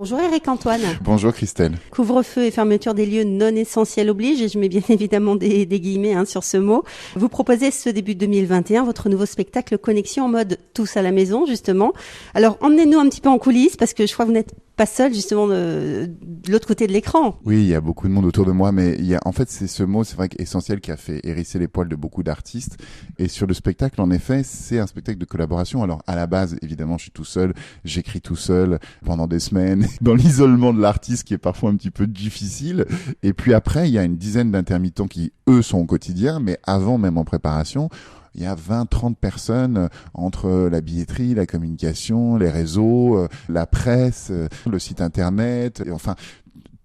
Bonjour Eric Antoine. Bonjour Christelle. Couvre-feu et fermeture des lieux non essentiels oblige, et je mets bien évidemment des guillemets sur ce mot. Vous proposez ce début 2021 votre nouveau spectacle Connexion en mode tous à la maison justement. Alors emmenez-nous un petit peu en coulisses parce que je crois que vous n'êtes pas seul justement de l'autre côté de l'écran. Oui, il y a beaucoup de monde autour de moi, mais en fait c'est ce mot, c'est vrai qu'essentiel, qui a fait hérisser les poils de beaucoup d'artistes. Et sur le spectacle, en effet, c'est un spectacle de collaboration. Alors à la base, évidemment, je suis tout seul, j'écris tout seul pendant des semaines, dans l'isolement de l'artiste qui est parfois un petit peu difficile. Et puis après, il y a une dizaine d'intermittents qui, eux, sont au quotidien, mais avant même en préparation, il y a 20-30 personnes entre la billetterie, la communication, les réseaux, la presse, le site internet, et enfin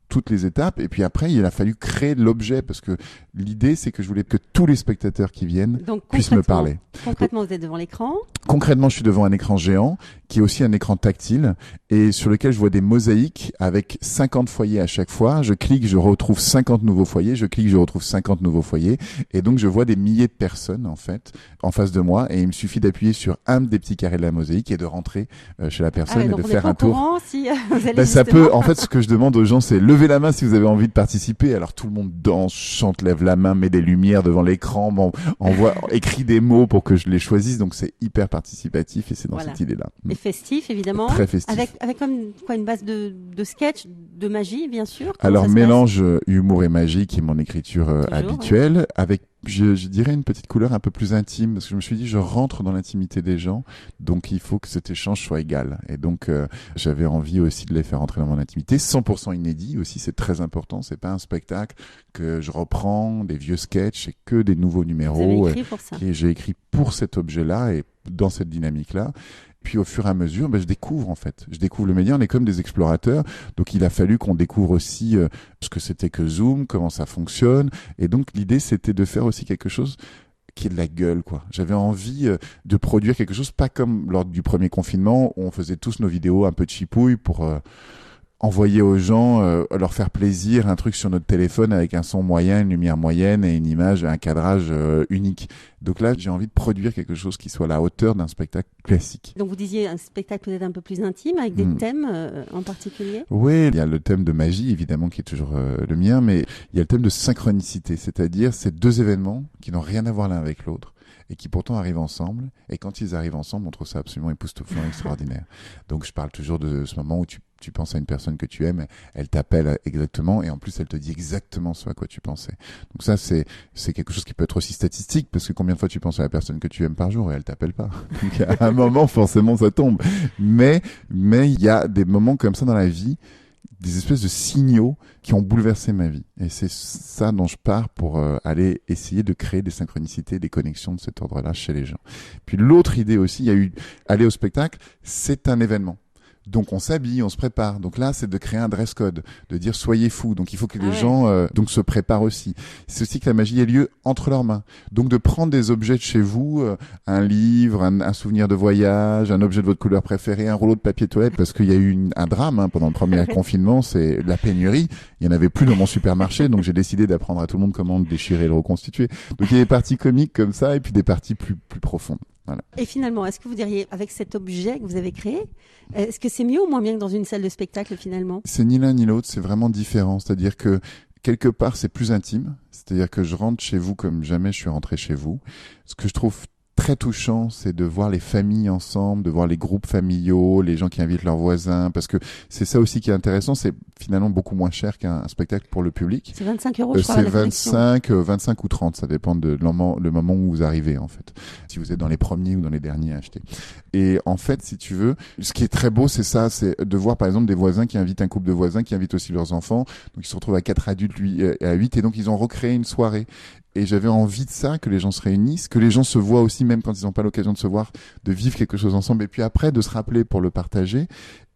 toutes les étapes. Et puis après, il a fallu créer l'objet parce que l'idée, c'est que je voulais que tous les spectateurs qui viennent puissent me parler. Concrètement, vous êtes devant l'écran. Concrètement, je suis devant un écran géant qui est aussi un écran tactile et sur lequel je vois des mosaïques avec 50 foyers à chaque fois. Je clique, je retrouve 50 nouveaux foyers. Je clique, je retrouve 50 nouveaux foyers. Et donc, je vois des milliers de personnes, en fait, en face de moi. Et il me suffit d'appuyer sur un des petits carrés de la mosaïque et de rentrer chez la personne et de faire un tour. Si vous allez ça peut, en fait, ce que je demande aux gens, c'est levez la main si vous avez envie de participer. Alors, tout le monde danse, chante, lève la main, met des lumières devant l'écran, écrit des mots pour que je les choisisse. Donc, c'est hyper participatif et c'est dans cette idée-là. Et festif, évidemment. Très festif. Avec comme quoi, une base de sketch, de magie, bien sûr. Alors, mélange humour et magie qui est mon écriture habituelle, avec je dirais une petite couleur un peu plus intime, parce que je me suis dit, je rentre dans l'intimité des gens, donc il faut que cet échange soit égal. Et donc, j'avais envie aussi de les faire entrer dans mon intimité, 100% inédit aussi, c'est très important. C'est pas un spectacle que je reprends, des vieux sketchs, c'est que des nouveaux numéros. Vous avez écrit pour ça. Et j'ai écrit pour cet objet-là et dans cette dynamique-là. Puis au fur et à mesure, je découvre en fait. Je découvre le média, on est comme des explorateurs. Donc il a fallu qu'on découvre aussi ce que c'était que Zoom, comment ça fonctionne. Et donc l'idée, c'était de faire aussi quelque chose qui est de la gueule, quoi. J'avais envie de produire quelque chose, pas comme lors du premier confinement, où on faisait tous nos vidéos un peu de chipouille pour envoyer aux gens, leur faire plaisir, un truc sur notre téléphone avec un son moyen, une lumière moyenne et une image, un cadrage unique. Donc là, j'ai envie de produire quelque chose qui soit à la hauteur d'un spectacle classique. Donc vous disiez un spectacle peut-être un peu plus intime, avec des thèmes en particulier. Oui, il y a le thème de magie, évidemment, qui est toujours le mien, mais il y a le thème de synchronicité, c'est-à-dire ces deux événements qui n'ont rien à voir l'un avec l'autre et qui pourtant arrivent ensemble. Et quand ils arrivent ensemble, on trouve ça absolument époustouflant, extraordinaire. Donc je parle toujours de ce moment où tu penses à une personne que tu aimes, elle t'appelle exactement, et en plus elle te dit exactement ce à quoi tu pensais. Donc ça, c'est quelque chose qui peut être aussi statistique, parce que combien de fois tu penses à la personne que tu aimes par jour et elle t'appelle pas. Donc à un moment, forcément, ça tombe. Mais il y a des moments comme ça dans la vie, des espèces de signaux qui ont bouleversé ma vie. Et c'est ça dont je pars pour aller essayer de créer des synchronicités, des connexions de cet ordre-là chez les gens. Puis l'autre idée aussi, il y a eu aller au spectacle, c'est un événement. Donc on s'habille, on se prépare. Donc là, c'est de créer un dress code, de dire soyez fous. Donc il faut que les gens donc se préparent aussi. C'est aussi que la magie ait lieu entre leurs mains. Donc de prendre des objets de chez vous, un livre, un souvenir de voyage, un objet de votre couleur préférée, un rouleau de papier toilette, parce qu'il y a eu un drame pendant le premier confinement, c'est la pénurie. Il y en avait plus dans mon supermarché, donc j'ai décidé d'apprendre à tout le monde comment le déchirer et le reconstituer. Donc il y a des parties comiques comme ça et puis des parties plus profondes. Voilà. Et finalement, est-ce que vous diriez, avec cet objet que vous avez créé, est-ce que c'est mieux ou moins bien que dans une salle de spectacle finalement ? C'est ni l'un ni l'autre, c'est vraiment différent. C'est-à-dire que quelque part, c'est plus intime. C'est-à-dire que je rentre chez vous comme jamais je suis rentré chez vous. Ce que je trouve très touchant, c'est de voir les familles ensemble, de voir les groupes familiaux, les gens qui invitent leurs voisins, parce que c'est ça aussi qui est intéressant, c'est finalement beaucoup moins cher qu'un spectacle pour le public. C'est 25 €, je crois, c'est 25 ou 30, ça dépend de le moment où vous arrivez, en fait. Si vous êtes dans les premiers ou dans les derniers à acheter. Et en fait, si tu veux, ce qui est très beau, c'est ça, c'est de voir, par exemple, des voisins qui invitent un couple de voisins, qui invitent aussi leurs enfants. Donc, ils se retrouvent à 4 adultes, lui, à 8, et donc, ils ont recréé une soirée. Et j'avais envie de ça, que les gens se réunissent, que les gens se voient aussi, même quand ils n'ont pas l'occasion de se voir, de vivre quelque chose ensemble, et puis après, de se rappeler pour le partager.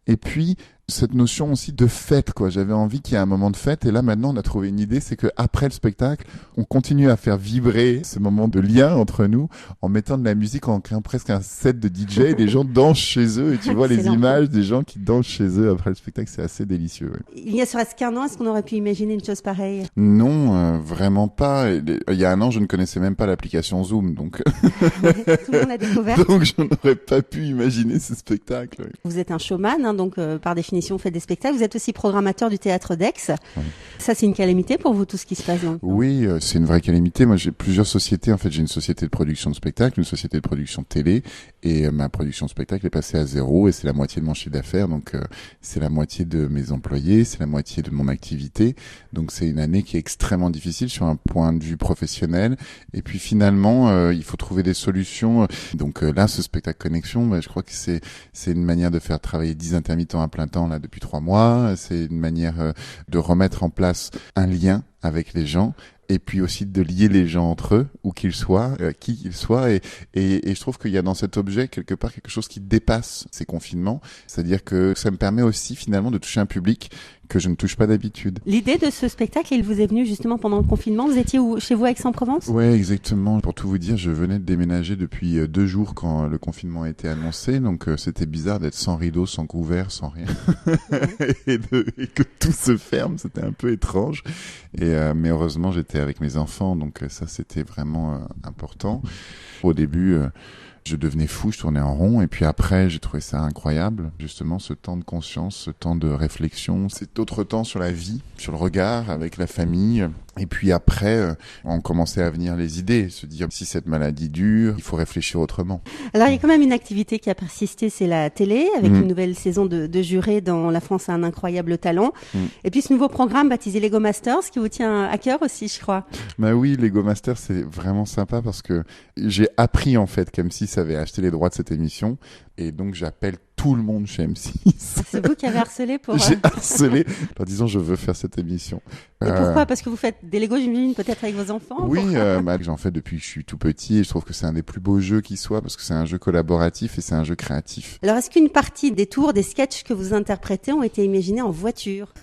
Et puis, cette notion aussi de fête, quoi. J'avais envie qu'il y ait un moment de fête, et là, maintenant, on a trouvé une idée, c'est que après le spectacle, on continue à faire vibrer ce moment de lien entre nous, en mettant de la musique, en créant presque un set de DJ, et les gens dansent chez eux, et tu vois les images des gens qui dansent chez eux après le spectacle, c'est assez délicieux. Ouais. Il y a serait-ce qu'un an, est-ce qu'on aurait pu imaginer une chose pareille ? Non, vraiment pas. Il y a un an, je ne connaissais même pas l'application Zoom, donc tout le monde l'a découvert. Donc je n'aurais pas pu imaginer ce spectacle. Ouais. Vous êtes un showman, donc par définition, définition, vous faites des spectacles. Vous êtes aussi programmateur du théâtre d'Aix. Oui. Ça, c'est une calamité pour vous, tout ce qui se passe maintenant. Oui, c'est une vraie calamité. Moi, j'ai plusieurs sociétés. En fait, j'ai une société de production de spectacle, une société de production de télé, et ma production de spectacle est passée à 0, et c'est la moitié de mon chiffre d'affaires. Donc, c'est la moitié de mes employés, c'est la moitié de mon activité. Donc, c'est une année qui est extrêmement difficile sur un point de vue professionnel. Et puis, finalement, il faut trouver des solutions. Donc, là, ce spectacle Connexion, je crois que c'est une manière de faire travailler 10 intermittents à plein temps là depuis 3 mois. C'est une manière de remettre en place un lien avec les gens, et puis aussi de lier les gens entre eux, où qu'ils soient, qui qu'ils soient, et je trouve qu'il y a dans cet objet quelque part quelque chose qui dépasse ces confinements, c'est-à-dire que ça me permet aussi finalement de toucher un public que je ne touche pas d'habitude. L'idée de ce spectacle, il vous est venu justement pendant le confinement. Vous étiez chez vous à Aix-en-Provence ? Ouais, exactement. Pour tout vous dire, je venais de déménager depuis 2 jours quand le confinement a été annoncé, donc c'était bizarre d'être sans rideau, sans couvert, sans rien, et que tout se ferme. C'était un peu étrange. Mais heureusement, j'étais avec mes enfants, donc ça c'était vraiment important. Au début, je devenais fou, je tournais en rond, et puis après, j'ai trouvé ça incroyable, justement, ce temps de conscience, ce temps de réflexion, cet autre temps sur la vie, sur le regard, avec la famille. Et puis après, on commençait à venir les idées, se dire si cette maladie dure, il faut réfléchir autrement. Alors il y a quand même une activité qui a persisté, c'est la télé, avec une nouvelle saison de jurés dans La France a un incroyable talent. Et puis ce nouveau programme baptisé Lego Masters, qui vous tient à cœur aussi, je crois. Bah oui, Lego Masters, c'est vraiment sympa parce que j'ai appris en fait qu'M6 avait acheté les droits de cette émission, et donc j'appelle tout le monde chez M6. C'est vous qui avez harcelé pour... J'ai harcelé en leur disant je veux faire cette émission. Et pourquoi ? Parce que vous faites des Lego, j'imagine, peut-être avec vos enfants ? Oui, j'en fais depuis que je suis tout petit, et je trouve que c'est un des plus beaux jeux qui soit, parce que c'est un jeu collaboratif et c'est un jeu créatif. Alors est-ce qu'une partie des tours, des sketchs que vous interprétez ont été imaginés en voiture ?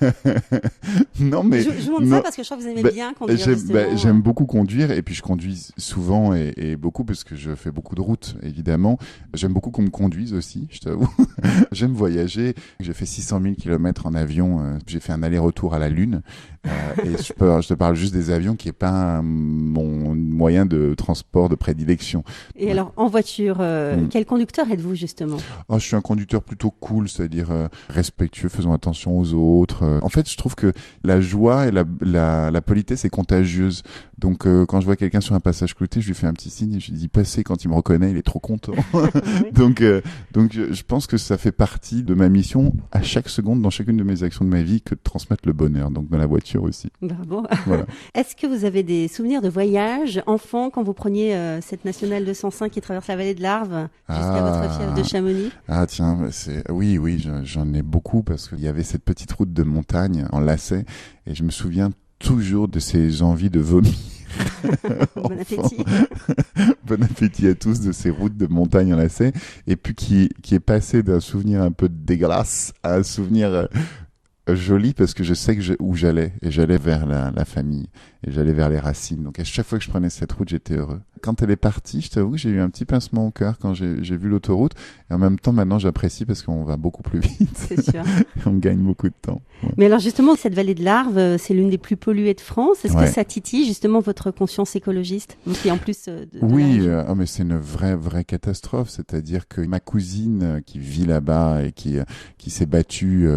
Non, mais... Je vous demande ça parce que je crois que vous aimez bien conduire, justement. J'aime beaucoup conduire, et puis je conduis souvent et beaucoup, parce que je fais beaucoup de routes, évidemment. J'aime beaucoup qu'on me conduise aussi, je t'avoue. J'aime voyager. J'ai fait 600 000 kilomètres en avion. J'ai fait un aller-retour à la Lune. Et je te parle juste des avions, qui est pas mon moyen de transport de prédilection. Et alors, en voiture, quel conducteur êtes-vous, justement ? Je suis un conducteur plutôt cool, c'est-à-dire respectueux, faisant attention aux autres. En fait, je trouve que la joie et la politesse est contagieuse. Donc, quand je vois quelqu'un sur un passage clouté, je lui fais un petit signe et je lui dis passer. Quand il me reconnaît, il est trop content. Oui. Donc, je pense que ça fait partie de ma mission à chaque seconde, dans chacune de mes actions de ma vie, que de transmettre le bonheur. Donc, dans la voiture aussi. Bravo. Voilà. Est-ce que vous avez des souvenirs de voyage enfant quand vous preniez cette nationale 205 qui traverse la vallée de l'Arve jusqu'à votre fief de Chamonix ? Tiens, oui, j'en ai beaucoup, parce qu'il y avait cette petite route de montagne en lacet, et je me souviens toujours de ces envies de vomir. Bon appétit. Bon appétit à tous, de ces routes de montagne en lacet, et puis qui est passé d'un souvenir un peu dégueulasse à un souvenir joli, parce que je sais où j'allais, et j'allais vers la famille, et j'allais vers les racines. Donc à chaque fois que je prenais cette route, j'étais heureux. Quand elle est partie, je t'avoue que j'ai eu un petit pincement au cœur quand j'ai vu l'autoroute, et en même temps maintenant j'apprécie, parce qu'on va beaucoup plus vite. C'est sûr. On gagne beaucoup de temps. Ouais. Mais alors justement, cette vallée de l'Arve, c'est l'une des plus polluées de France. Est-ce que Ouais. ça titille justement votre conscience écologiste, vous qui en plus de Oui, la région ? mais c'est une vraie catastrophe. C'est-à-dire que ma cousine qui vit là-bas et qui s'est battue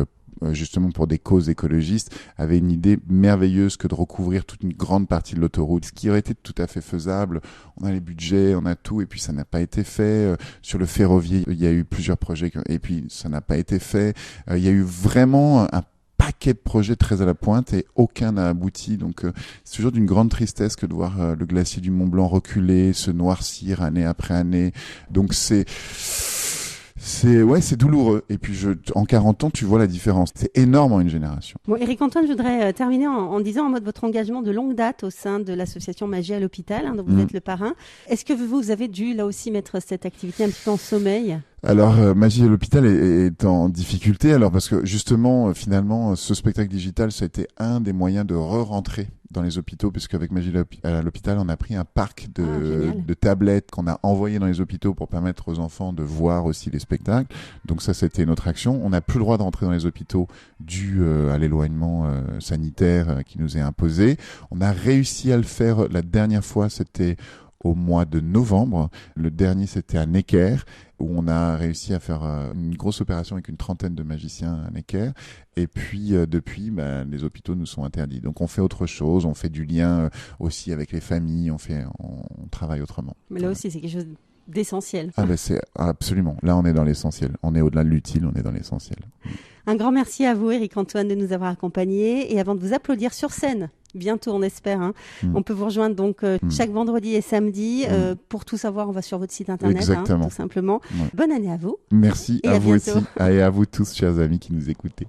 justement pour des causes écologistes, avait une idée merveilleuse que de recouvrir toute une grande partie de l'autoroute, ce qui aurait été tout à fait faisable. On a les budgets, on a tout, et puis ça n'a pas été fait. Sur le ferroviaire, il y a eu plusieurs projets, et puis ça n'a pas été fait. Il y a eu vraiment un paquet de projets très à la pointe, et aucun n'a abouti. Donc c'est toujours d'une grande tristesse que de voir le glacier du Mont Blanc reculer, se noircir année après année. Donc c'est douloureux. Et puis en 40 ans, tu vois la différence. C'est énorme en une génération. Bon, Éric-Antoine, je voudrais terminer en disant en mode votre engagement de longue date au sein de l'association Magie à l'hôpital, dont vous êtes le parrain. Est-ce que vous avez dû là aussi mettre cette activité un petit peu en sommeil ? Alors, Magie à l'hôpital est en difficulté, alors parce que justement, finalement, ce spectacle digital, ça a été un des moyens de re-rentrer dans les hôpitaux, puisque avec Magie à l'hôpital, on a pris un parc de tablettes qu'on a envoyé dans les hôpitaux pour permettre aux enfants de voir aussi les spectacles. Donc ça, c'était notre action. On n'a plus le droit de rentrer dans les hôpitaux dû à l'éloignement sanitaire qui nous est imposé. On a réussi à le faire la dernière fois, c'était au mois de novembre. Le dernier, c'était à Necker, où on a réussi à faire une grosse opération avec une trentaine de magiciens à Necker. Et puis, depuis, les hôpitaux nous sont interdits. Donc, on fait autre chose. On fait du lien aussi avec les familles. On travaille autrement. Mais là aussi, c'est quelque chose d'essentiel. Ah c'est absolument. Là, on est dans l'essentiel. On est au-delà de l'utile, on est dans l'essentiel. Un grand merci à vous, Éric-Antoine, de nous avoir accompagnés. Et avant de vous applaudir sur scène, bientôt on espère, on peut vous rejoindre donc chaque vendredi et samedi. Pour tout savoir, on va sur votre site internet, tout simplement. Ouais. Bonne année à vous. Merci et à vous bientôt. aussi et à vous tous, chers amis qui nous écoutez.